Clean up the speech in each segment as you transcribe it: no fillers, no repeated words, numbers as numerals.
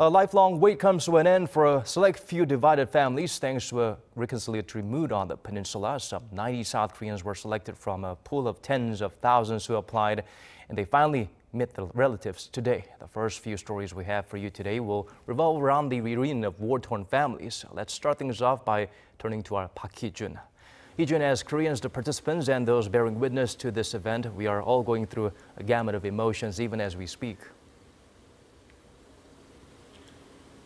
A lifelong wait comes to an end for a select few divided families thanks to a reconciliatory mood on the peninsula. Some 90 South Koreans were selected from a pool of tens of thousands who applied, and they finally met their relatives today. The first few stories we have for you today will revolve around the reunion of war-torn families. Let's start things off by turning to our Park Hee-jun. Hee-jun, as Koreans, the participants and those bearing witness to this event, we are all going through a gamut of emotions even as we speak.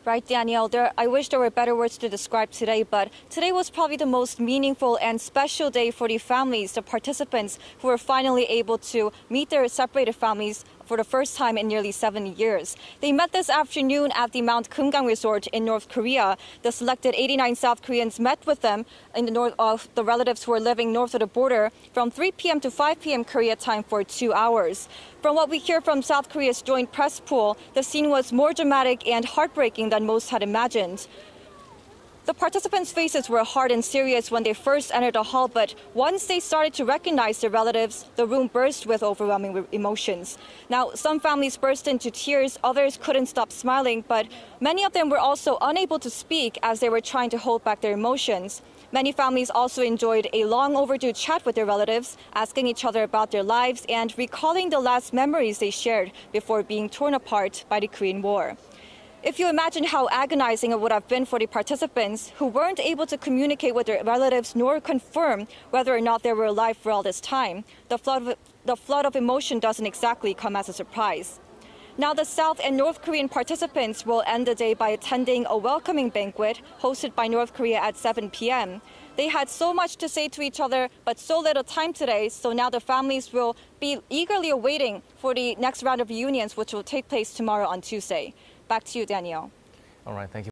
Right, Danielle. I wish there were better words to describe today, but today was probably the most meaningful and special day for the families, the participants who were finally able to meet their separated families for the first time in nearly 7 years. They met this afternoon at the Mount Kumgang Resort in North Korea. The selected 89 South Koreans met with them in the north of the relatives who were living north of the border from 3 p.m. to 5 p.m. Korea time for 2 hours. From what we hear from South Korea's joint press pool, the scene was more dramatic and heartbreaking than most had imagined. The participants' faces were hard and serious when they first entered the hall, but once they started to recognize their relatives, the room burst with overwhelming emotions. Now, some families burst into tears, others couldn't stop smiling, but many of them were also unable to speak as they were trying to hold back their emotions. Many families also enjoyed a long overdue chat with their relatives, asking each other about their lives and recalling the last memories they shared before being torn apart by the Korean War. If you imagine how agonizing it would have been for the participants who weren't able to communicate with their relatives nor confirm whether or not they were alive for all this time, the flood of emotion doesn't exactly come as a surprise. Now, the South and North Korean participants will end the day by attending a welcoming banquet hosted by North Korea at 7 p.m. They had so much to say to each other, but so little time today, so now the families will be eagerly awaiting for the next round of reunions, which will take place tomorrow on Tuesday. Back to you, Danielle. All right, thank you.